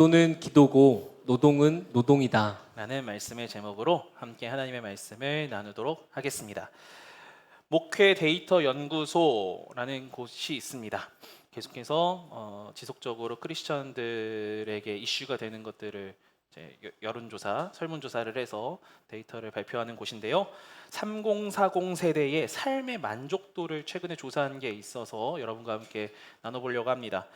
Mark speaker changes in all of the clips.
Speaker 1: 기도는 기도고 노동은 노동이다.
Speaker 2: 라는 말씀의 제목으로 함께 하나님의 말씀을 나누도록 하겠습니다. 목회 데이터 연구소라는 곳이 있습니다. 계속해서 지속적으로 크리스천들에게 이슈가 되는 것들을 이제 여론조사, 설문조사를 해서 데이터를 발표하는 곳인데요. 3040 세대의 삶의 만족도를 최근에 조사한 게 있어서 여러분과 함께 나눠보려고 합니다.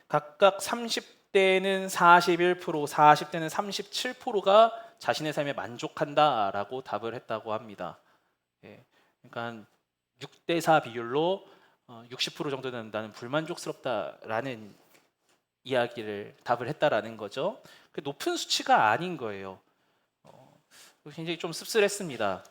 Speaker 2: 각각 30대는 41%, 40대는 37%가 자신의 삶에 만족한다라고 답을 했다고 합니다. 예, 그러니까 6대4 비율로 60% 정도는 나는 불만족스럽다라는 이야기를 답을 했다라는 거죠. 그 높은 수치가 아닌 거예요. 굉장히 좀 씁쓸했습니다.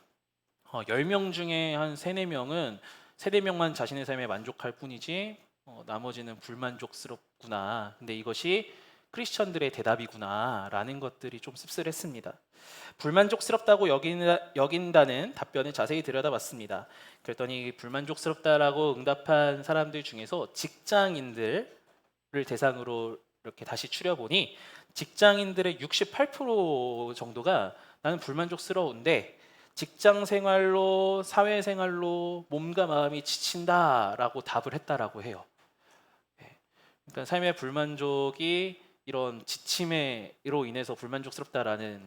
Speaker 2: 10명 중에 한 3, 4명은 3, 4명만 자신의 삶에 만족할 뿐이지 나머지는 불만족스럽구나. 근데 이것이 크리스천들의 대답이구나 라는 것들이 좀 씁쓸했습니다. 불만족스럽다고 여긴다는 답변을 자세히 들여다봤습니다. 그랬더니 불만족스럽다라고 응답한 사람들 중에서 직장인들을 대상으로 이렇게 다시 추려보니 직장인들의 68% 정도가 나는 불만족스러운데 직장 생활로, 사회 생활로 몸과 마음이 지친다라고 답을 했다라고 해요. 그러니까 삶의 불만족이 이런 지침으로 인해서 불만족스럽다라는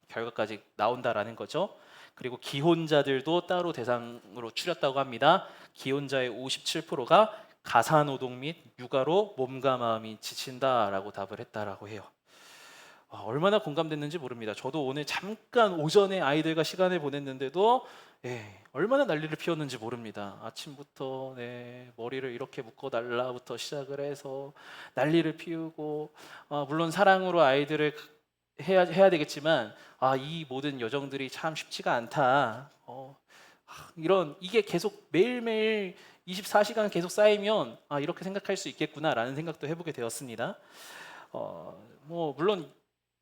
Speaker 2: 결과까지 나온다라는 거죠. 그리고 기혼자들도 따로 대상으로 추렸다고 합니다. 기혼자의 57%가 가사노동 및 육아로 몸과 마음이 지친다라고 답을 했다라고 해요. 얼마나 공감됐는지 모릅니다. 저도 오늘 잠깐 오전에 아이들과 시간을 보냈는데도 얼마나 난리를 피웠는지 모릅니다. 아침부터 머리를 이렇게 묶어달라부터 시작을 해서 난리를 피우고 물론 사랑으로 아이들을 해야 되겠지만 이 모든 여정들이 참 쉽지가 않다. 이게 계속 매일매일 24시간 계속 쌓이면 이렇게 생각할 수 있겠구나라는 생각도 해보게 되었습니다. 물론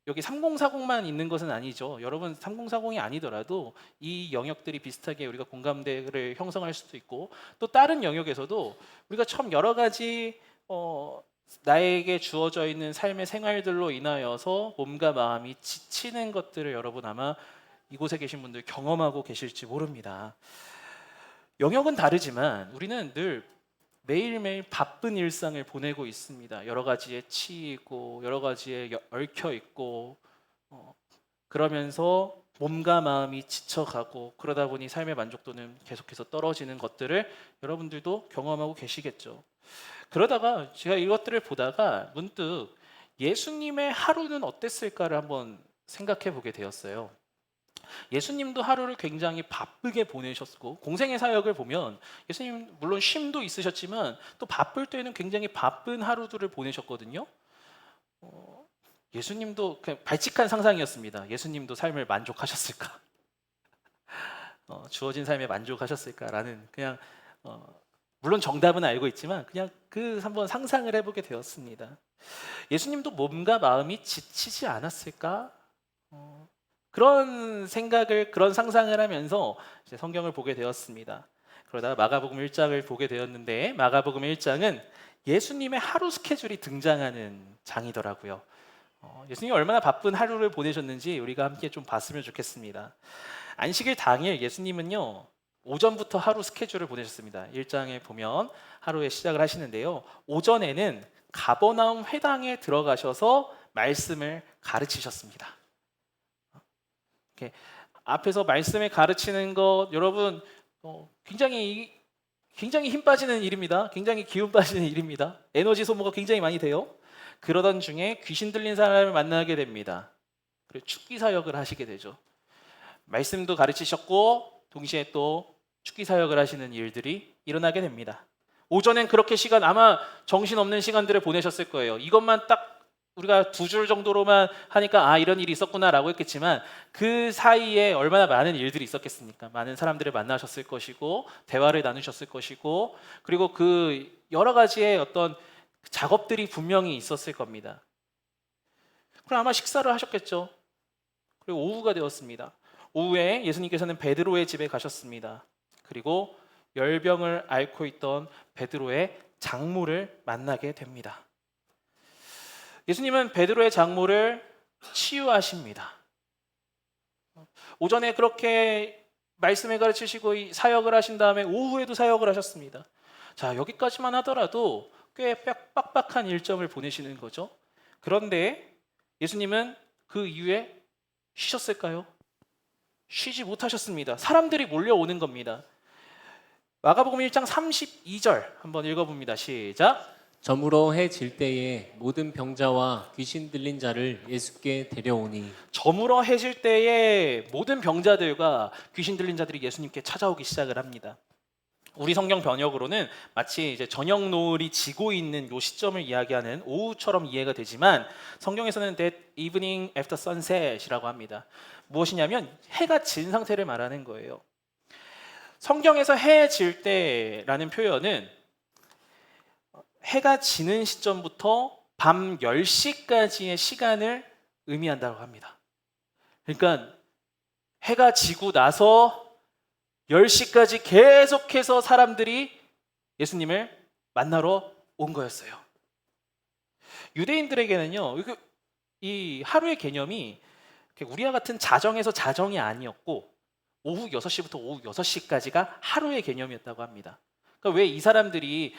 Speaker 2: 여기 3040만 있는 것은 아니죠. 여러분 3040이 아니더라도 이 영역들이 비슷하게 우리가 공감대를 형성할 수도 있고 또 다른 영역에서도 우리가 참 여러 가지 나에게 주어져 있는 삶의 생활들로 인하여서 몸과 마음이 지치는 것들을 여러분 아마 이곳에 계신 분들 경험하고 계실지 모릅니다. 영역은 다르지만 우리는 늘 매일매일 바쁜 일상을 보내고 있습니다. 여러 가지에 치이고 여러 가지에 얽혀 있고 그러면서 몸과 마음이 지쳐가고 그러다 보니 삶의 만족도는 계속해서 떨어지는 것들을 여러분들도 경험하고 계시겠죠. 그러다가 제가 이것들을 보다가 문득 예수님의 하루는 어땠을까를 한번 생각해 보게 되었어요. 예수님도 하루를 굉장히 바쁘게 보내셨고 공생의 사역을 보면 예수님 물론 쉼도 있으셨지만 또 바쁠 때에는 굉장히 바쁜 하루들을 보내셨거든요. 예수님도 그냥 발칙한 상상이었습니다. 예수님도 삶을 만족하셨을까? 주어진 삶에 만족하셨을까라는 그냥 물론 정답은 알고 있지만 그냥 한번 상상을 해보게 되었습니다. 예수님도 몸과 마음이 지치지 않았을까? 그런 생각을 그런 상상을 하면서 이제 성경을 보게 되었습니다. 그러다가 마가복음 1장을 보게 되었는데 마가복음 1장은 예수님의 하루 스케줄이 등장하는 장이더라고요. 예수님이 얼마나 바쁜 하루를 보내셨는지 우리가 함께 좀 봤으면 좋겠습니다. 안식일 당일 예수님은요 오전부터 하루 스케줄을 보내셨습니다. 1장에 보면 하루에 시작을 하시는데요. 오전에는 가버나움 회당에 들어가셔서 말씀을 가르치셨습니다. 이렇게 앞에서 말씀을 가르치는 것 여러분 굉장히 힘 빠지는 일입니다. 굉장히 기운 빠지는 일입니다. 에너지 소모가 굉장히 많이 돼요. 그러던 중에 귀신 들린 사람을 만나게 됩니다. 그리고 축기 사역을 하시게 되죠. 말씀도 가르치셨고 동시에 또 축기 사역을 하시는 일들이 일어나게 됩니다. 오전엔 그렇게 아마 정신없는 시간들을 보내셨을 거예요. 이것만 딱 우리가 2줄 정도로만 하니까 이런 일이 있었구나라고 했겠지만 그 사이에 얼마나 많은 일들이 있었겠습니까? 많은 사람들을 만나셨을 것이고 대화를 나누셨을 것이고 그리고 그 여러 가지의 어떤 작업들이 분명히 있었을 겁니다. 그럼 아마 식사를 하셨겠죠. 그리고 오후가 되었습니다. 오후에 예수님께서는 베드로의 집에 가셨습니다. 그리고 열병을 앓고 있던 베드로의 장모를 만나게 됩니다. 예수님은 베드로의 장모를 치유하십니다. 오전에 그렇게 말씀을 가르치시고 이 사역을 하신 다음에 오후에도 사역을 하셨습니다. 자, 여기까지만 하더라도 꽤 빡빡한 일정을 보내시는 거죠. 그런데 예수님은 그 이후에 쉬셨을까요? 쉬지 못하셨습니다. 사람들이 몰려오는 겁니다. 마가복음 1장 32절 한번 읽어봅니다. 시작.
Speaker 1: 저물어 해 질 때에 모든 병자와 귀신 들린 자를 예수께 데려오니
Speaker 2: 저물어 해질 때에 모든 병자들과 귀신 들린 자들이 예수님께 찾아오기 시작을 합니다. 우리 성경 번역으로는 마치 이제 저녁 노을이 지고 있는 요 시점을 이야기하는 오후처럼 이해가 되지만 성경에서는 that evening after sunset이라고 합니다. 무엇이냐면 해가 진 상태를 말하는 거예요. 성경에서 해 질 때라는 표현은 해가 지는 시점부터 밤 10시까지의 시간을 의미한다고 합니다. 그러니까 해가 지고 나서 10시까지 계속해서 사람들이 예수님을 만나러 온 거였어요. 유대인들에게는요, 이 하루의 개념이 우리와 같은 자정에서 자정이 아니었고 오후 6시부터 오후 6시까지가 하루의 개념이었다고 합니다. 그러니까 왜 이 사람들이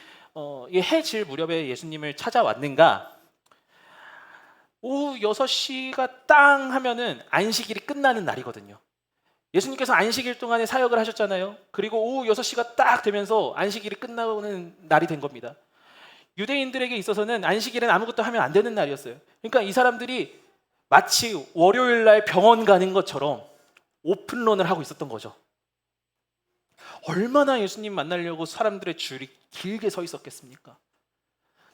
Speaker 2: 해 질 무렵에 예수님을 찾아왔는가? 오후 6시가 땅 하면은 안식일이 끝나는 날이거든요. 예수님께서 안식일 동안에 사역을 하셨잖아요. 그리고 오후 6시가 딱 되면서 안식일이 끝나는 날이 된 겁니다. 유대인들에게 있어서는 안식일은 아무것도 하면 안 되는 날이었어요. 그러니까 이 사람들이 마치 월요일 날 병원 가는 것처럼 오픈런을 하고 있었던 거죠. 얼마나 예수님 만나려고 사람들의 줄이 길게 서 있었겠습니까?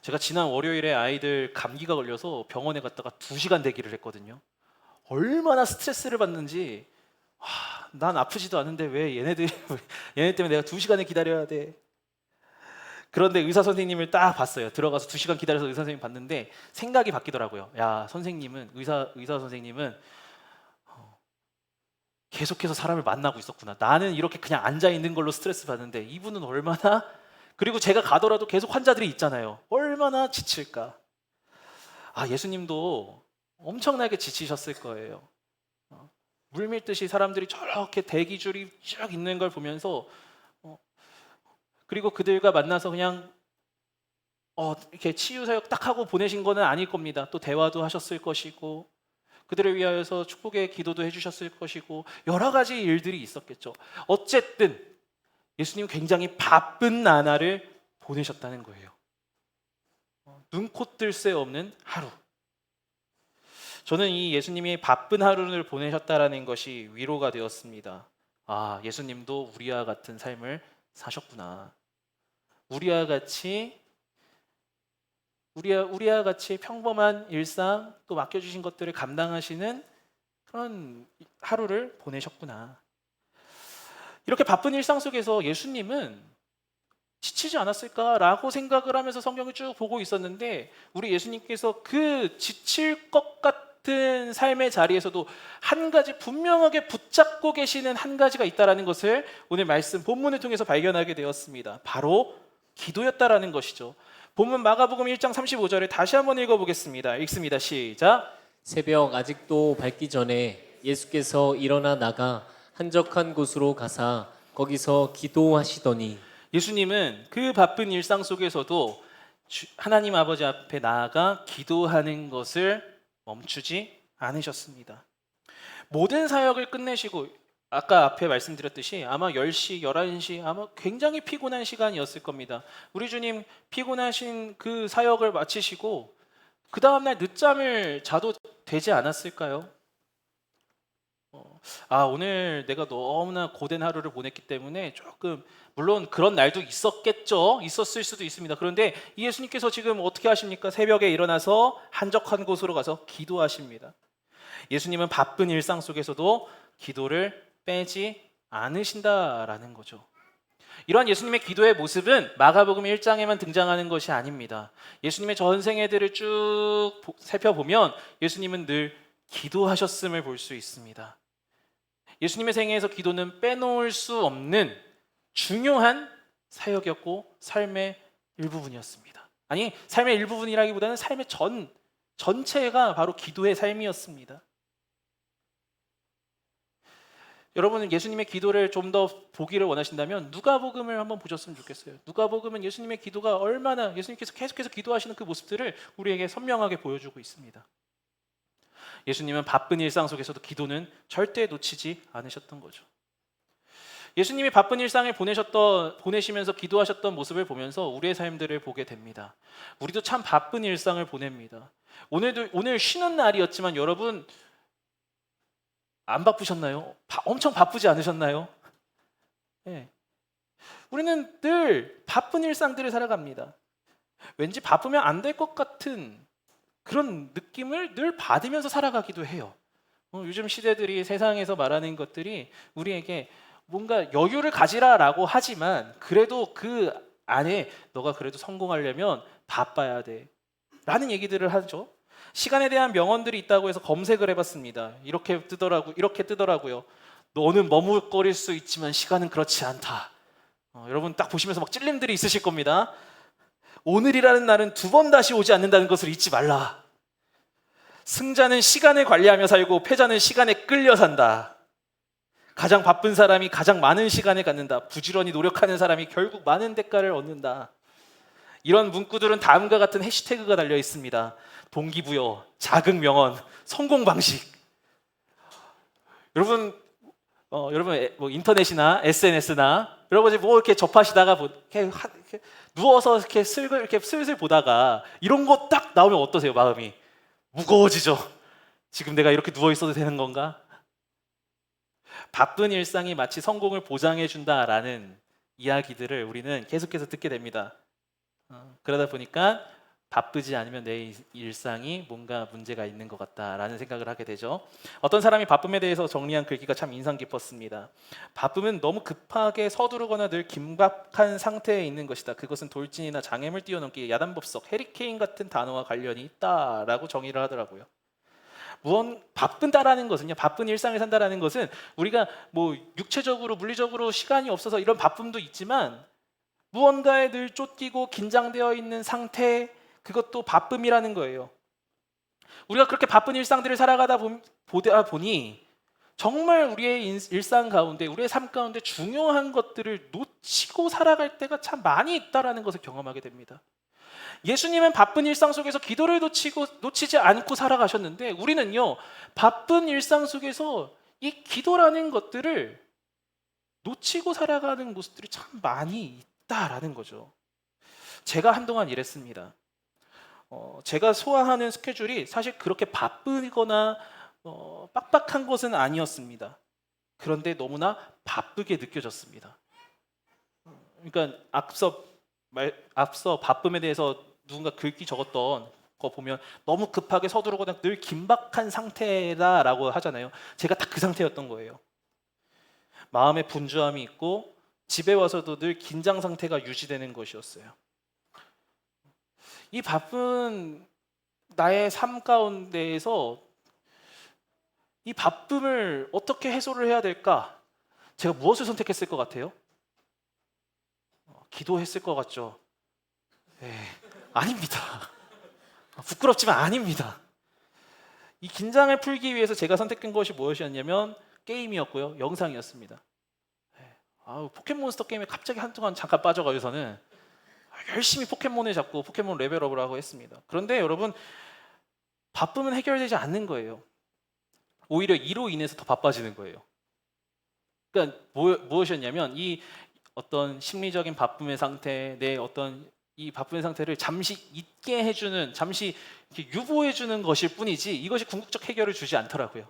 Speaker 2: 제가 지난 월요일에 아이들 감기가 걸려서 병원에 갔다가 2시간 대기를 했거든요. 얼마나 스트레스를 받는지. 난 아프지도 않은데 왜 얘네 때문에 내가 2시간을 기다려야 돼. 그런데 의사 선생님을 딱 봤어요. 들어가서 2시간 기다려서 의사 선생님 봤는데 생각이 바뀌더라고요. 야, 선생님은 의사 선생님은 계속해서 사람을 만나고 있었구나. 나는 이렇게 그냥 앉아 있는 걸로 스트레스 받는데 이분은 얼마나, 그리고 제가 가더라도 계속 환자들이 있잖아요. 얼마나 지칠까. 예수님도 엄청나게 지치셨을 거예요. 물밀듯이 사람들이 저렇게 대기줄이 쭉 있는 걸 보면서 그리고 그들과 만나서 그냥 이렇게 치유 사역 딱 하고 보내신 거는 아닐 겁니다. 또 대화도 하셨을 것이고 그들을 위하여서 축복의 기도도 해주셨을 것이고 여러 가지 일들이 있었겠죠. 어쨌든 예수님 굉장히 바쁜 나날을 보내셨다는 거예요. 눈코 뜰 새 없는 하루. 저는 이 예수님이 바쁜 하루를 보내셨다라는 것이 위로가 되었습니다. 예수님도 우리와 같은 삶을 사셨구나. 우리와 같이 평범한 일상 또 맡겨주신 것들을 감당하시는 그런 하루를 보내셨구나. 이렇게 바쁜 일상 속에서 예수님은 지치지 않았을까라고 생각을 하면서 성경을 쭉 보고 있었는데 우리 예수님께서 그 지칠 것 같은 삶의 자리에서도 한 가지 분명하게 붙잡고 계시는 한 가지가 있다라는 것을 오늘 말씀 본문을 통해서 발견하게 되었습니다. 바로 기도였다라는 것이죠. 본문 마가복음 1장 35절을 다시 한번 읽어보겠습니다. 읽습니다. 시작.
Speaker 1: 새벽 아직도 밝기 전에 예수께서 일어나 나가 한적한 곳으로 가사 거기서 기도하시더니
Speaker 2: 예수님은 그 바쁜 일상 속에서도 하나님 아버지 앞에 나아가 기도하는 것을 멈추지 않으셨습니다. 모든 사역을 끝내시고 아까 앞에 말씀드렸듯이 아마 10시, 11시 아마 굉장히 피곤한 시간이었을 겁니다. 우리 주님 피곤하신 그 사역을 마치시고 그 다음날 늦잠을 자도 되지 않았을까요? 오늘 내가 너무나 고된 하루를 보냈기 때문에 조금, 물론 그런 날도 있었겠죠. 있었을 수도 있습니다. 그런데 이 예수님께서 지금 어떻게 하십니까? 새벽에 일어나서 한적한 곳으로 가서 기도하십니다. 예수님은 바쁜 일상 속에서도 기도를 빼지 않으신다라는 거죠. 이러한 예수님의 기도의 모습은 마가복음 1장에만 등장하는 것이 아닙니다. 예수님의 전생애들을 쭉 살펴보면 예수님은 늘 기도하셨음을 볼 수 있습니다. 예수님의 생애에서 기도는 빼놓을 수 없는 중요한 사역이었고 삶의 일부분이었습니다. 아니, 삶의 일부분이라기보다는 삶의 전체가 바로 기도의 삶이었습니다. 여러분은 예수님의 기도를 좀 더 보기를 원하신다면 누가복음을 한번 보셨으면 좋겠어요. 누가복음은 예수님의 기도가 얼마나 예수님께서 계속해서 기도하시는 그 모습들을 우리에게 선명하게 보여주고 있습니다. 예수님은 바쁜 일상 속에서도 기도는 절대 놓치지 않으셨던 거죠. 예수님이 바쁜 일상을 보내시면서 기도하셨던 모습을 보면서 우리의 삶들을 보게 됩니다. 우리도 참 바쁜 일상을 보냅니다. 오늘 쉬는 날이었지만 여러분 안 바쁘셨나요? 엄청 바쁘지 않으셨나요? 네. 우리는 늘 바쁜 일상들을 살아갑니다. 왠지 바쁘면 안 될 것 같은 그런 느낌을 늘 받으면서 살아가기도 해요. 요즘 시대들이 세상에서 말하는 것들이 우리에게 뭔가 여유를 가지라라고 하지만 그래도 그 안에 너가 그래도 성공하려면 바빠야 돼 라는 얘기들을 하죠. 시간에 대한 명언들이 있다고 해서 검색을 해봤습니다. 이렇게 뜨더라고요. 너는 머뭇거릴 수 있지만 시간은 그렇지 않다. 여러분 딱 보시면서 막 찔림들이 있으실 겁니다. 오늘이라는 날은 두 번 다시 오지 않는다는 것을 잊지 말라. 승자는 시간을 관리하며 살고 패자는 시간에 끌려 산다. 가장 바쁜 사람이 가장 많은 시간을 갖는다. 부지런히 노력하는 사람이 결국 많은 대가를 얻는다. 이런 문구들은 다음과 같은 해시태그가 달려 있습니다. 동기부여, 자극 명언, 성공 방식. 여러분 뭐 인터넷이나 SNS나 여러 가지 뭐 이렇게 접하시다가 이렇게 누워서 이렇게 슬슬 보다가 이런 거 딱 나오면 어떠세요? 마음이 무거워지죠. 지금 내가 이렇게 누워 있어도 되는 건가? 바쁜 일상이 마치 성공을 보장해 준다라는 이야기들을 우리는 계속해서 듣게 됩니다. 그러다 보니까 바쁘지 않으면 내 일상이 뭔가 문제가 있는 것 같다라는 생각을 하게 되죠. 어떤 사람이 바쁨에 대해서 정리한 글귀가 참 인상 깊었습니다. 바쁨은 너무 급하게 서두르거나 늘 긴박한 상태에 있는 것이다. 그것은 돌진이나 장애물 뛰어넘기, 야단법석, 해리케인 같은 단어와 관련이 있다라고 정의를 하더라고요. 바쁜다라는 것은요, 바쁜 일상을 산다라는 것은 우리가 뭐 육체적으로 물리적으로 시간이 없어서 이런 바쁨도 있지만 무언가에 늘 쫓기고 긴장되어 있는 상태, 그것도 바쁨이라는 거예요. 우리가 그렇게 바쁜 일상들을 살아가다 보니 정말 우리의 일상 가운데, 우리의 삶 가운데 중요한 것들을 놓치고 살아갈 때가 참 많이 있다라는 것을 경험하게 됩니다. 예수님은 바쁜 일상 속에서 기도를 놓치지 않고 살아가셨는데 우리는요, 바쁜 일상 속에서 이 기도라는 것들을 놓치고 살아가는 모습들이 참 많이 있다라는 거죠. 제가 한동안 이랬습니다. 제가 소화하는 스케줄이 사실 그렇게 바쁘거나 빡빡한 것은 아니었습니다. 그런데 너무나 바쁘게 느껴졌습니다. 그러니까 앞서 바쁨에 대해서 누군가 글귀 적었던 거 보면 너무 급하게 서두르거나 늘 긴박한 상태다라고 하잖아요. 제가 딱 그 상태였던 거예요. 마음에 분주함이 있고 집에 와서도 늘 긴장 상태가 유지되는 것이었어요. 이 바쁜 나의 삶 가운데에서 이 바쁨을 어떻게 해소를 해야 될까? 제가 무엇을 선택했을 것 같아요? 기도했을 것 같죠? 네, 아닙니다. 부끄럽지만 아닙니다. 이 긴장을 풀기 위해서 제가 선택한 것이 무엇이었냐면 게임이었고요, 영상이었습니다. 포켓몬스터 게임에 갑자기 한동안 잠깐 빠져가지고서는 열심히 포켓몬을 잡고 포켓몬 레벨업을 하고 했습니다. 그런데 여러분, 바쁨은 해결되지 않는 거예요. 오히려 이로 인해서 더 바빠지는 거예요. 그러니까 무엇이었냐면 이 어떤 심리적인 바쁨의 상태, 내 어떤 이 바쁨의 상태를 잠시 잊게 해주는, 잠시 이렇게 유보해주는 것일 뿐이지 이것이 궁극적 해결을 주지 않더라고요.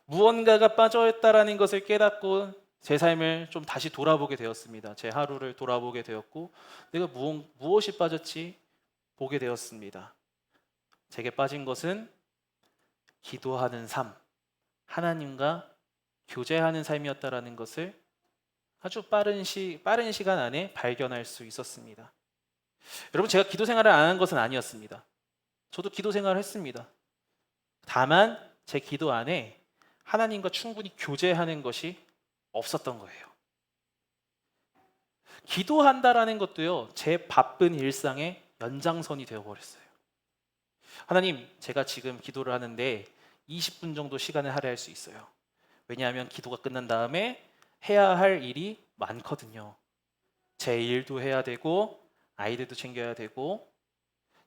Speaker 2: 무언가가 빠져있다라는 것을 깨닫고 제 삶을 좀 다시 돌아보게 되었습니다. 제 하루를 돌아보게 되었고 내가 무엇이 빠졌지 보게 되었습니다. 제게 빠진 것은 기도하는 삶, 하나님과 교제하는 삶이었다라는 것을 아주 빠른 시간 안에 발견할 수 있었습니다. 여러분, 제가 기도 생활을 안 한 것은 아니었습니다. 저도 기도 생활을 했습니다. 다만 제 기도 안에 하나님과 충분히 교제하는 것이 없었던 거예요. 기도한다라는 것도요, 제 바쁜 일상의 연장선이 되어버렸어요. 하나님, 제가 지금 기도를 하는데 20분 정도 시간을 할애할 수 있어요. 왜냐하면 기도가 끝난 다음에 해야 할 일이 많거든요. 제 일도 해야 되고 아이들도 챙겨야 되고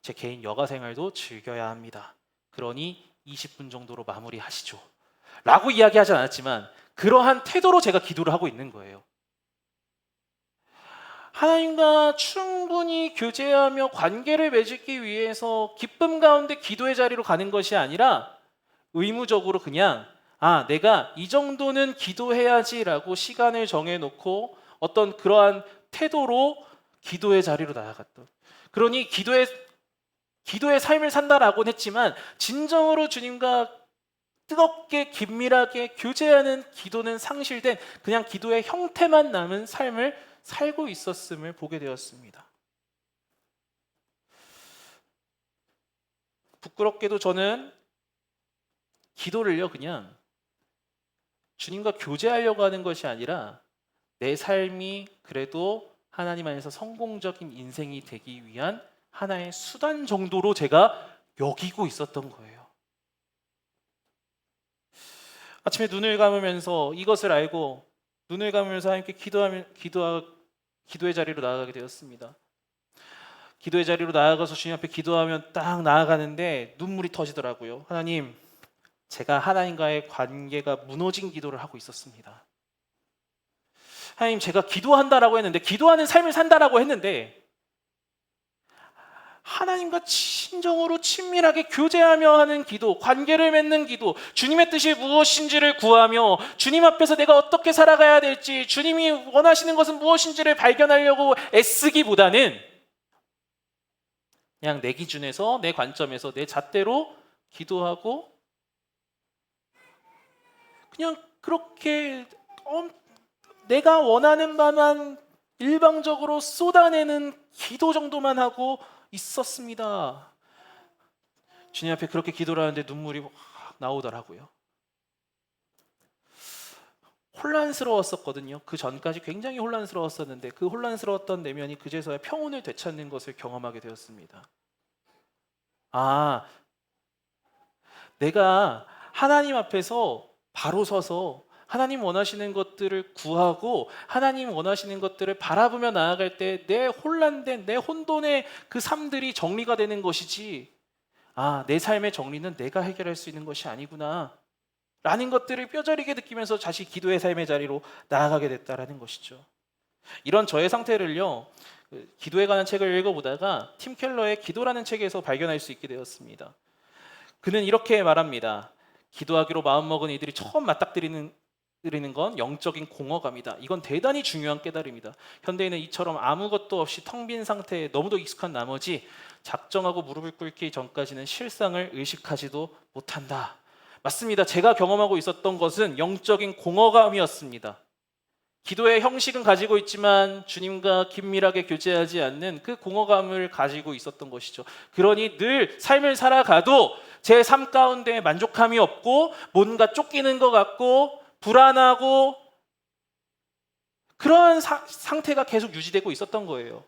Speaker 2: 제 개인 여가 생활도 즐겨야 합니다. 그러니 20분 정도로 마무리하시죠. 라고 이야기하지 않았지만 그러한 태도로 제가 기도를 하고 있는 거예요. 하나님과 충분히 교제하며 관계를 맺기 위해서 기쁨 가운데 기도의 자리로 가는 것이 아니라 의무적으로 그냥 내가 이 정도는 기도해야지라고 시간을 정해놓고 어떤 그러한 태도로 기도의 자리로 나아갔던. 그러니 기도의 삶을 산다라고는 했지만 진정으로 주님과 뜨겁게 긴밀하게 교제하는 기도는 상실된 그냥 기도의 형태만 남은 삶을 살고 있었음을 보게 되었습니다. 부끄럽게도 저는 기도를요 그냥 주님과 교제하려고 하는 것이 아니라 내 삶이 그래도 하나님 안에서 성공적인 인생이 되기 위한 하나의 수단 정도로 제가 여기고 있었던 거예요. 아침에 눈을 감으면서 이것을 알고 눈을 감으면서 하나님께 기도의 자리로 나아가게 되었습니다. 기도의 자리로 나아가서 주님 앞에 기도하면 딱 나아가는데 눈물이 터지더라고요. 하나님, 제가 하나님과의 관계가 무너진 기도를 하고 있었습니다. 하나님, 제가 기도한다라고 했는데, 기도하는 삶을 산다라고 했는데 하나님과 진정으로 친밀하게 교제하며 하는 기도, 관계를 맺는 기도, 주님의 뜻이 무엇인지를 구하며 주님 앞에서 내가 어떻게 살아가야 될지, 주님이 원하시는 것은 무엇인지를 발견하려고 애쓰기보다는 그냥 내 기준에서, 내 관점에서, 내 잣대로 기도하고 그냥 그렇게 내가 원하는 바만 일방적으로 쏟아내는 기도 정도만 하고 있었습니다. 주님 앞에 그렇게 기도를 하는데 눈물이 확 나오더라고요. 혼란스러웠었거든요. 그 전까지 굉장히 혼란스러웠었는데 그 혼란스러웠던 내면이 그제서야 평온을 되찾는 것을 경험하게 되었습니다. 내가 하나님 앞에서 바로 서서 하나님 원하시는 것들을 구하고 하나님 원하시는 것들을 바라보며 나아갈 때 내 혼란된, 내 혼돈의 그 삶들이 정리가 되는 것이지, 내 삶의 정리는 내가 해결할 수 있는 것이 아니구나 라는 것들을 뼈저리게 느끼면서 다시 기도의 삶의 자리로 나아가게 됐다라는 것이죠. 이런 저의 상태를요, 기도에 관한 책을 읽어보다가 팀 켈러의 기도라는 책에서 발견할 수 있게 되었습니다. 그는 이렇게 말합니다. 기도하기로 마음먹은 이들이 처음 맞닥뜨리는 건 영적인 공허감이다. 이건 대단히 중요한 깨달음이다. 현대인은 이처럼 아무것도 없이 텅 빈 상태에 너무도 익숙한 나머지 작정하고 무릎을 꿇기 전까지는 실상을 의식하지도 못한다. 맞습니다. 제가 경험하고 있었던 것은 영적인 공허감이었습니다. 기도의 형식은 가지고 있지만 주님과 긴밀하게 교제하지 않는 그 공허감을 가지고 있었던 것이죠. 그러니 늘 삶을 살아가도 제 삶 가운데 만족함이 없고 뭔가 쫓기는 것 같고 불안하고 그러한 상태가 계속 유지되고 있었던 거예요.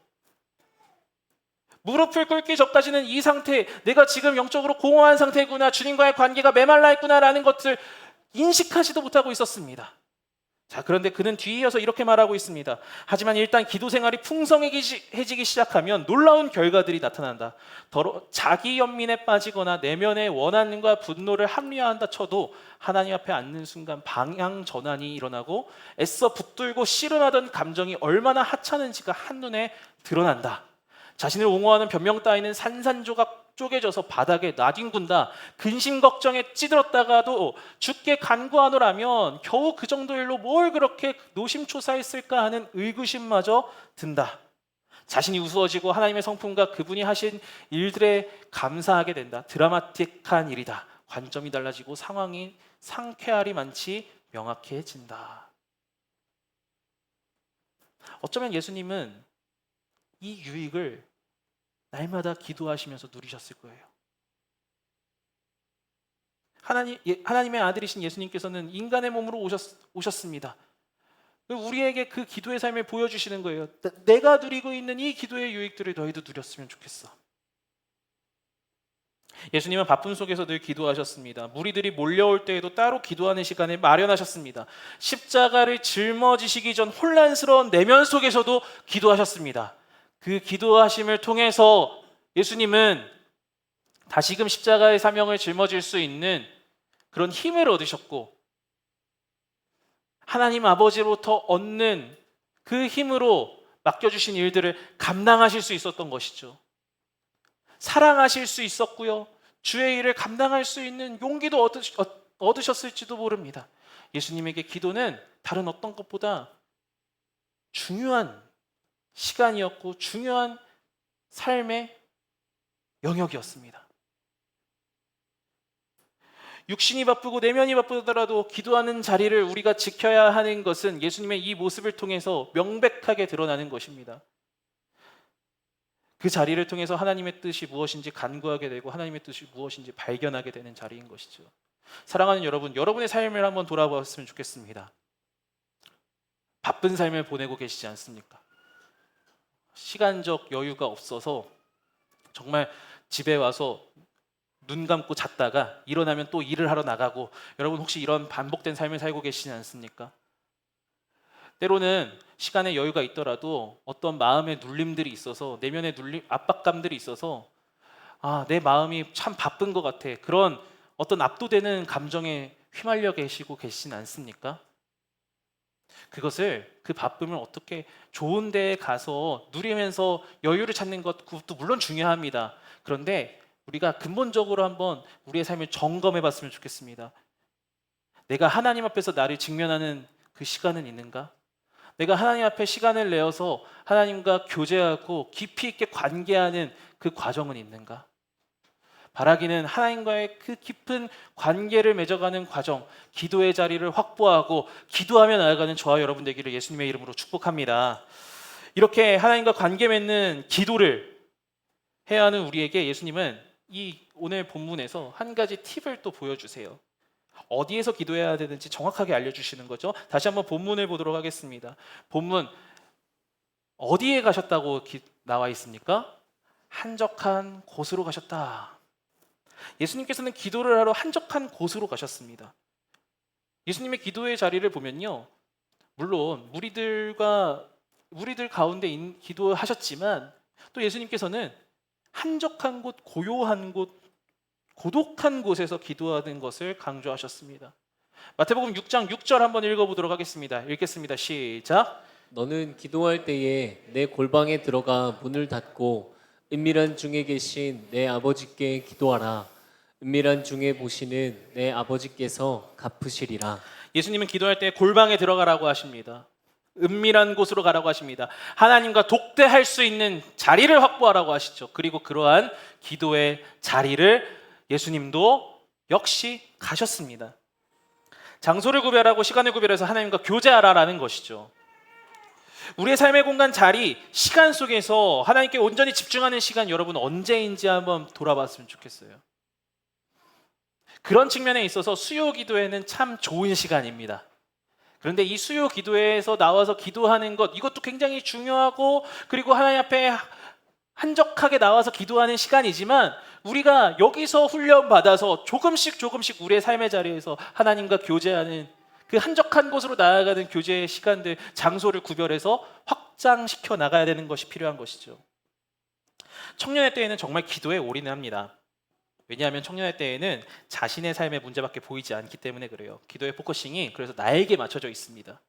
Speaker 2: 무릎을 꿇기 전까지는 이 상태, 내가 지금 영적으로 공허한 상태구나, 주님과의 관계가 메말라 있구나라는 것을 인식하지도 못하고 있었습니다. 자, 그런데 그는 뒤이어서 이렇게 말하고 있습니다. 하지만 일단 기도 생활이 풍성해지기 시작하면 놀라운 결과들이 나타난다. 자기 연민에 빠지거나 내면의 원한과 분노를 합리화한다 쳐도 하나님 앞에 앉는 순간 방향 전환이 일어나고 애써 붙들고 씨름하던 감정이 얼마나 하찮은지가 한눈에 드러난다. 자신을 옹호하는 변명 따위는 산산조각 쪼개져서 바닥에 나뒹군다. 근심 걱정에 찌들었다가도 주께 간구하노라면 겨우 그 정도 일로 뭘 그렇게 노심초사했을까 하는 의구심마저 든다. 자신이 우스워지고 하나님의 성품과 그분이 하신 일들에 감사하게 된다. 드라마틱한 일이다. 관점이 달라지고 상황이 상쾌하리 많지 명확해진다. 어쩌면 예수님은 이 유익을 날마다 기도하시면서 누리셨을 거예요. 하나님의 아들이신 예수님께서는 인간의 몸으로 오셨습니다. 우리에게 그 기도의 삶을 보여주시는 거예요. 내가 누리고 있는 이 기도의 유익들을 너희도 누렸으면 좋겠어. 예수님은 바쁨 속에서 늘 기도하셨습니다. 무리들이 몰려올 때에도 따로 기도하는 시간을 마련하셨습니다. 십자가를 짊어지시기 전 혼란스러운 내면 속에서도 기도하셨습니다. 그 기도하심을 통해서 예수님은 다시금 십자가의 사명을 짊어질 수 있는 그런 힘을 얻으셨고, 하나님 아버지로부터 얻는 그 힘으로 맡겨주신 일들을 감당하실 수 있었던 것이죠. 사랑하실 수 있었고요, 주의 일을 감당할 수 있는 용기도 얻으셨을지도 모릅니다. 예수님에게 기도는 다른 어떤 것보다 중요한 시간이었고 중요한 삶의 영역이었습니다. 육신이 바쁘고 내면이 바쁘더라도 기도하는 자리를 우리가 지켜야 하는 것은 예수님의 이 모습을 통해서 명백하게 드러나는 것입니다. 그 자리를 통해서 하나님의 뜻이 무엇인지 간구하게 되고 하나님의 뜻이 무엇인지 발견하게 되는 자리인 것이죠. 사랑하는 여러분, 여러분의 삶을 한번 돌아보았으면 좋겠습니다. 바쁜 삶을 보내고 계시지 않습니까? 시간적 여유가 없어서 정말 집에 와서 눈 감고 잤다가 일어나면 또 일을 하러 나가고, 여러분 혹시 이런 반복된 삶을 살고 계시지 않습니까? 때로는 시간의 여유가 있더라도 어떤 마음의 눌림들이 있어서, 내면의 눌림, 압박감들이 있어서 내 마음이 참 바쁜 것 같아, 그런 어떤 압도되는 감정에 휘말려 계시고 계시진 않습니까? 그것을, 그 바쁨을 어떻게 좋은 데에 가서 누리면서 여유를 찾는 것, 그것도 물론 중요합니다. 그런데 우리가 근본적으로 한번 우리의 삶을 점검해 봤으면 좋겠습니다. 내가 하나님 앞에서 나를 직면하는 그 시간은 있는가? 내가 하나님 앞에 시간을 내어서 하나님과 교제하고 깊이 있게 관계하는 그 과정은 있는가? 바라기는 하나님과의 그 깊은 관계를 맺어가는 과정, 기도의 자리를 확보하고 기도하며 나아가는 저와 여러분 되기를 예수님의 이름으로 축복합니다. 이렇게 하나님과 관계 맺는 기도를 해야 하는 우리에게 예수님은 이 오늘 본문에서 한 가지 팁을 또 보여주세요. 어디에서 기도해야 되는지 정확하게 알려주시는 거죠. 다시 한번 본문을 보도록 하겠습니다. 본문 어디에 가셨다고 나와 있습니까? 한적한 곳으로 가셨다. 예수님께서는 기도를 하러 한적한 곳으로 가셨습니다. 예수님의 기도의 자리를 보면요, 물론 무리들 가운데 기도하셨지만 또 예수님께서는 한적한 곳, 고요한 곳, 고독한 곳에서 기도하는 것을 강조하셨습니다. 마태복음 6장 6절 한번 읽어보도록 하겠습니다. 읽겠습니다. 시작.
Speaker 1: 너는 기도할 때에 내 골방에 들어가 문을 닫고 은밀한 중에 계신 내 아버지께 기도하라. 은밀한 중에 보시는 내 아버지께서 갚으시리라.
Speaker 2: 예수님은 기도할 때 골방에 들어가라고 하십니다. 은밀한 곳으로 가라고 하십니다. 하나님과 독대할 수 있는 자리를 확보하라고 하시죠. 그리고 그러한 기도의 자리를 예수님도 역시 가셨습니다. 장소를 구별하고 시간을 구별해서 하나님과 교제하라라는 것이죠. 우리의 삶의 공간, 자리, 시간 속에서 하나님께 온전히 집중하는 시간, 여러분 언제인지 한번 돌아봤으면 좋겠어요. 그런 측면에 있어서 수요 기도회는 참 좋은 시간입니다. 그런데 이 수요 기도회에서 나와서 기도하는 것, 이것도 굉장히 중요하고, 그리고 하나님 앞에 한적하게 나와서 기도하는 시간이지만, 우리가 여기서 훈련받아서 조금씩 우리의 삶의 자리에서 하나님과 교제하는 그 한적한 곳으로 나아가는 교제의 시간들, 장소를 구별해서 확장시켜 나가야 되는 것이 필요한 것이죠. 청년의 때에는 정말 기도에 올인합니다. 왜냐하면 청년의 때에는 자신의 삶의 문제밖에 보이지 않기 때문에 그래요. 기도의 포커싱이 그래서 나에게 맞춰져 있습니다.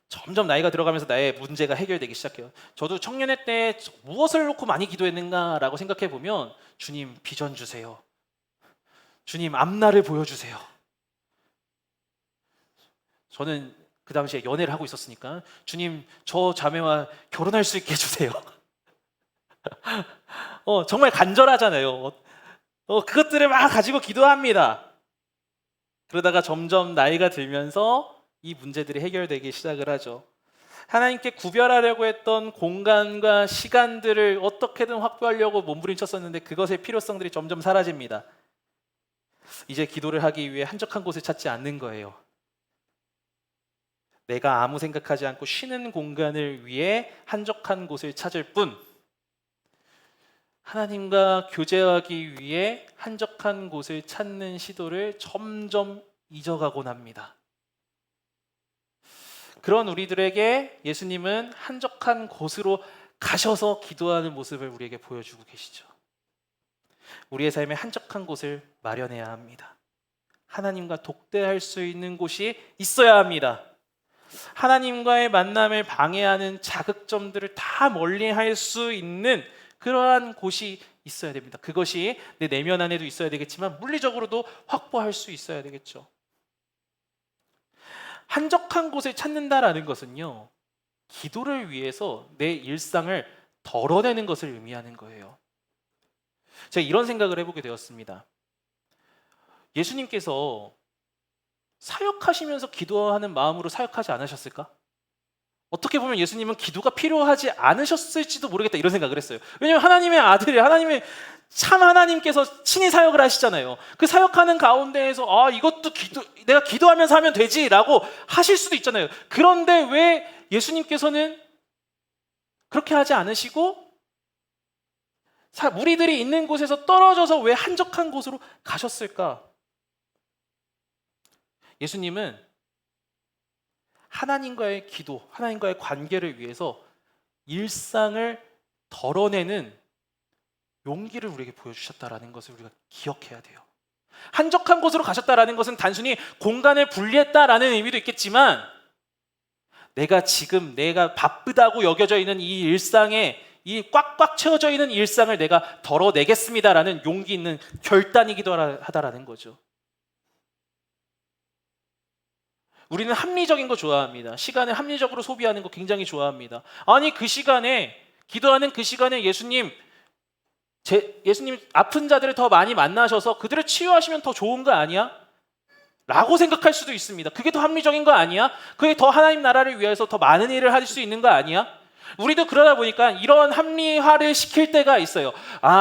Speaker 2: 점점 나이가 들어가면서 나의 문제가 해결되기 시작해요. 저도 청년의 때 무엇을 놓고 많이 기도했는가라고 생각해 보면, 주님 비전 주세요, 주님 앞날을 보여주세요. 저는 그 당시에 연애를 하고 있었으니까, 주님 저 자매와 결혼할 수 있게 해주세요. 정말 간절하잖아요. 그것들을 막 가지고 기도합니다. 그러다가 점점 나이가 들면서 이 문제들이 해결되기 시작을 하죠. 하나님께 구별하려고 했던 공간과 시간들을 어떻게든 확보하려고 몸부림쳤었는데 그것의 필요성들이 점점 사라집니다. 이제 기도를 하기 위해 한적한 곳을 찾지 않는 거예요. 내가 아무 생각하지 않고 쉬는 공간을 위해 한적한 곳을 찾을 뿐, 하나님과 교제하기 위해 한적한 곳을 찾는 시도를 점점 잊어가곤 합니다. 그런 우리들에게 예수님은 한적한 곳으로 가셔서 기도하는 모습을 우리에게 보여주고 계시죠. 우리의 삶에 한적한 곳을 마련해야 합니다. 하나님과 독대할 수 있는 곳이 있어야 합니다. 하나님과의 만남을 방해하는 자극점들을 다 멀리할 수 있는 그러한 곳이 있어야 됩니다. 그것이 내 내면 안에도 있어야 되겠지만 물리적으로도 확보할 수 있어야 되겠죠. 한적한 곳을 찾는다라는 것은요, 기도를 위해서 내 일상을 덜어내는 것을 의미하는 거예요. 제가 이런 생각을 해보게 되었습니다. 예수님께서 사역하시면서 기도하는 마음으로 사역하지 않으셨을까? 어떻게 보면 예수님은 기도가 필요하지 않으셨을지도 모르겠다 이런 생각을 했어요. 왜냐하면 하나님의 아들이 하나님의 참 하나님께서 친히 사역을 하시잖아요. 그 사역하는 가운데에서 이것도 내가 기도하면서 하면 되지라고 하실 수도 있잖아요. 그런데 왜 예수님께서는 그렇게 하지 않으시고 무리들이 있는 곳에서 떨어져서 왜 한적한 곳으로 가셨을까? 예수님은 하나님과의 기도, 하나님과의 관계를 위해서 일상을 덜어내는 용기를 우리에게 보여주셨다라는 것을 우리가 기억해야 돼요. 한적한 곳으로 가셨다라는 것은 단순히 공간을 분리했다라는 의미도 있겠지만 내가 지금 내가 바쁘다고 여겨져 있는 이 일상에 이 꽉꽉 채워져 있는 일상을 내가 덜어내겠습니다라는 용기 있는 결단이기도 하다라는 거죠. 우리는 합리적인 거 좋아합니다. 시간을 합리적으로 소비하는 거 굉장히 좋아합니다. 아니 그 시간에 기도하는 그 시간에 예수님 아픈 자들을 더 많이 만나셔서 그들을 치유하시면 더 좋은 거 아니야? 라고 생각할 수도 있습니다. 그게 더 합리적인 거 아니야? 그게 더 하나님 나라를 위해서 더 많은 일을 할 수 있는 거 아니야? 우리도 그러다 보니까 이런 합리화를 시킬 때가 있어요.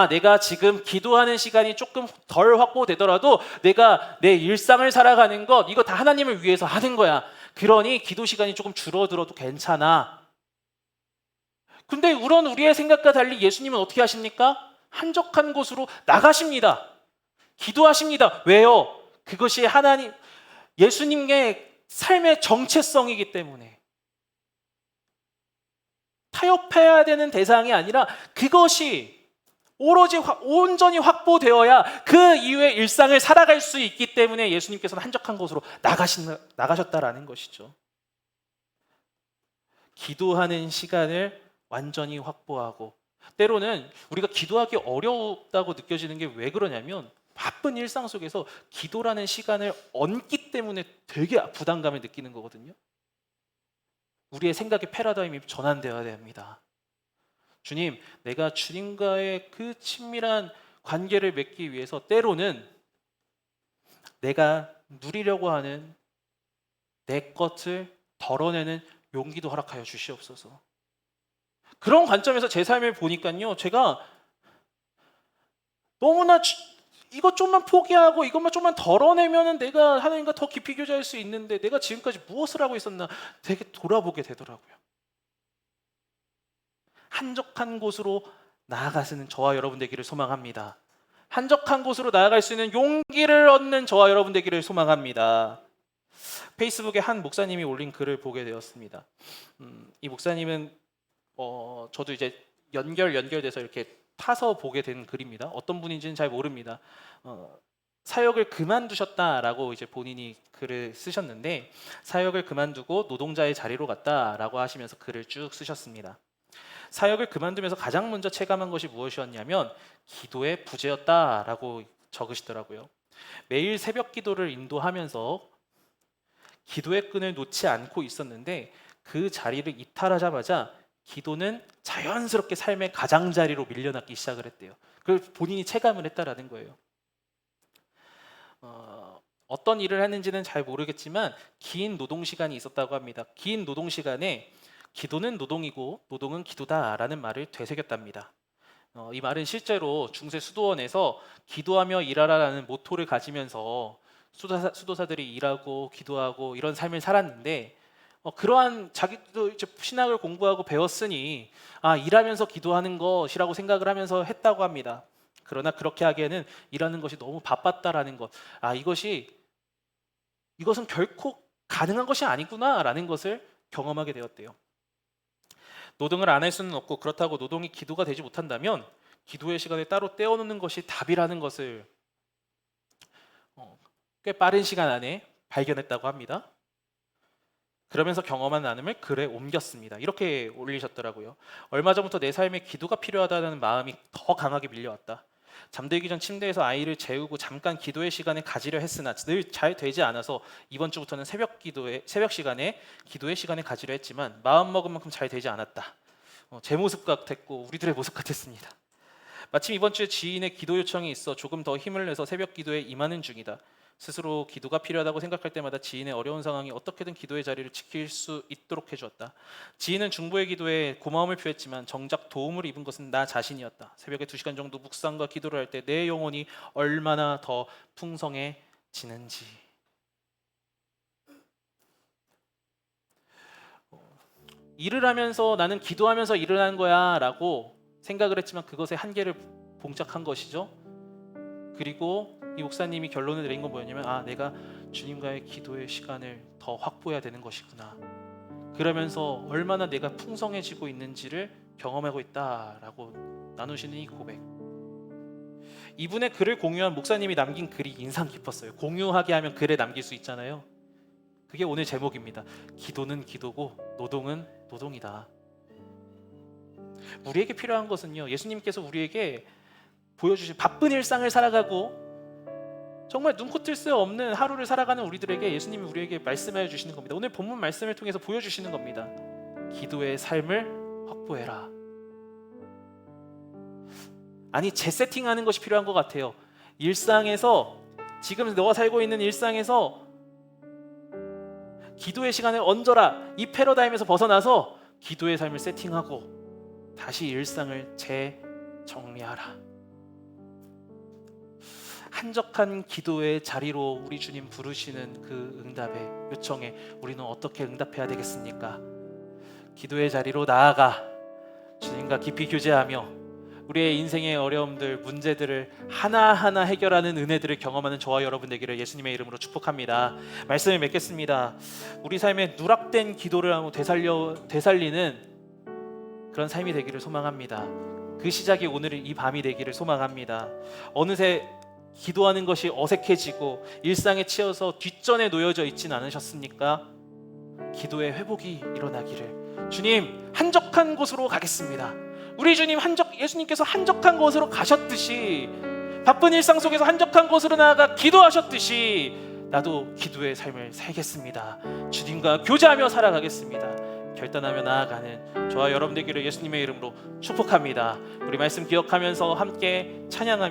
Speaker 2: 내가 지금 기도하는 시간이 조금 덜 확보되더라도 내가 내 일상을 살아가는 것 이거 다 하나님을 위해서 하는 거야. 그러니 기도 시간이 조금 줄어들어도 괜찮아. 근데 우리의 생각과 달리 예수님은 어떻게 하십니까? 한적한 곳으로 나가십니다. 기도하십니다. 왜요? 그것이 예수님의 삶의 정체성이기 때문에 타협해야 되는 대상이 아니라 그것이 오로지 온전히 확보되어야 그 이후의 일상을 살아갈 수 있기 때문에 예수님께서는 한적한 곳으로 나가셨다라는 것이죠. 기도하는 시간을 완전히 확보하고 때로는 우리가 기도하기 어렵다고 느껴지는 게 왜 그러냐면 바쁜 일상 속에서 기도라는 시간을 얹기 때문에 되게 부담감을 느끼는 거거든요. 우리의 생각의 패러다임이 전환되어야 됩니다. 주님, 내가 주님과의 그 친밀한 관계를 맺기 위해서 때로는 내가 누리려고 하는 내 것을 덜어내는 용기도 허락하여 주시옵소서. 그런 관점에서 제 삶을 보니까요, 제가 너무나 이것 좀만 포기하고 이것만 좀만 덜어내면은 내가 하나님과 더 깊이 교제할 수 있는데 내가 지금까지 무엇을 하고 있었나 되게 돌아보게 되더라고요. 한적한 곳으로 나아가시는 저와 여러분 되기를 소망합니다. 한적한 곳으로 나아갈 수 있는 용기를 얻는 저와 여러분 되기를 소망합니다. 페이스북에 한 목사님이 올린 글을 보게 되었습니다. 이 목사님은 저도 이제 연결돼서 이렇게 타서 보게 된 글입니다. 어떤 분인지는 잘 모릅니다. 사역을 그만두셨다라고 이제 본인이 글을 쓰셨는데 사역을 그만두고 노동자의 자리로 갔다라고 하시면서 글을 쭉 쓰셨습니다. 사역을 그만두면서 가장 먼저 체감한 것이 무엇이었냐면 기도의 부재였다라고 적으시더라고요. 매일 새벽 기도를 인도하면서 기도의 끈을 놓지 않고 있었는데 그 자리를 이탈하자마자 기도는 자연스럽게 삶의 가장자리로 밀려나기 시작을 했대요. 그걸 본인이 체감을 했다라는 거예요. 어떤 일을 했는지는 잘 모르겠지만 긴 노동 시간이 있었다고 합니다. 긴 노동 시간에 기도는 노동이고 노동은 기도다라는 말을 되새겼답니다. 이 말은 실제로 중세 수도원에서 기도하며 일하라라는 모토를 가지면서 수도사들이 일하고 기도하고 이런 삶을 살았는데 그러한 자기도 이제 신학을 공부하고 배웠으니 일하면서 기도하는 것이라고 생각을 하면서 했다고 합니다. 그러나 그렇게 하기에는 일하는 것이 너무 바빴다라는 것, 이것은 결코 가능한 것이 아니구나라는 것을 경험하게 되었대요. 노동을 안 할 수는 없고, 그렇다고 노동이 기도가 되지 못한다면 기도의 시간을 따로 떼어놓는 것이 답이라는 것을 꽤 빠른 시간 안에 발견했다고 합니다. 그러면서 경험한 나눔을 글에 옮겼습니다. 이렇게 올리셨더라고요. 얼마 전부터 내 삶에 기도가 필요하다는 마음이 더 강하게 밀려왔다. 잠들기 전 침대에서 아이를 재우고 잠깐 기도의 시간을 가지려 했으나 늘 잘 되지 않아서 이번 주부터는 새벽 시간에 기도의 시간을 가지려 했지만 마음 먹은 만큼 잘 되지 않았다. 제 모습 같았고 우리들의 모습 같았습니다. 마침 이번 주에 지인의 기도 요청이 있어 조금 더 힘을 내서 새벽 기도에 임하는 중이다. 스스로 기도가 필요하다고 생각할 때마다 지인의 어려운 상황이 어떻게든 기도의 자리를 지킬 수 있도록 해주었다. 지인은 중보의 기도에 고마움을 표했지만 정작 도움을 입은 것은 나 자신이었다. 새벽에 2시간 정도 묵상과 기도를 할 때 내 영혼이 얼마나 더 풍성해지는지. 일을 하면서 나는 기도하면서 일을 하는 거야 라고 생각을 했지만 그것의 한계를 봉착한 것이죠. 그리고 이 목사님이 결론을 내린 건 뭐였냐면 내가 주님과의 기도의 시간을 더 확보해야 되는 것이구나. 그러면서 얼마나 내가 풍성해지고 있는지를 경험하고 있다라고 나누시는 이 고백. 이분의 글을 공유한 목사님이 남긴 글이 인상 깊었어요. 공유하게 하면 글에 남길 수 있잖아요. 그게 오늘 제목입니다. 기도는 기도고 노동은 노동이다. 우리에게 필요한 것은요, 예수님께서 우리에게 보여주신 바쁜 일상을 살아가고 정말 눈코 뜰 새 없는 하루를 살아가는 우리들에게 예수님이 우리에게 말씀해 주시는 겁니다. 오늘 본문 말씀을 통해서 보여주시는 겁니다. 기도의 삶을 확보해라. 재세팅하는 것이 필요한 것 같아요. 일상에서, 지금 너가 살고 있는 일상에서 기도의 시간을 얹어라. 이 패러다임에서 벗어나서 기도의 삶을 세팅하고 다시 일상을 재정리하라. 한적한 기도의 자리로 우리 주님 부르시는 그 응답의 요청에 우리는 어떻게 응답해야 되겠습니까? 기도의 자리로 나아가 주님과 깊이 교제하며 우리의 인생의 어려움들, 문제들을 하나하나 해결하는 은혜들을 경험하는 저와 여러분 되기를 예수님의 이름으로 축복합니다. 말씀을 맺겠습니다. 우리 삶에 누락된 기도를 하고 되살리는 그런 삶이 되기를 소망합니다. 그 시작이 오늘 이 밤이 되기를 소망합니다. 어느새 기도하는 것이 어색해지고 일상에 치여서 뒷전에 놓여져 있진 않으셨습니까? 기도의 회복이 일어나기를. 주님, 한적한 곳으로 가겠습니다. 우리 주님 예수님께서 한적한 곳으로 가셨듯이, 바쁜 일상 속에서 한적한 곳으로 나아가 기도하셨듯이 나도 기도의 삶을 살겠습니다. 주님과 교제하며 살아가겠습니다. 결단하며 나아가는 저와 여러분 되기를 예수님의 이름으로 축복합니다. 우리 말씀 기억하면서 함께 찬양하며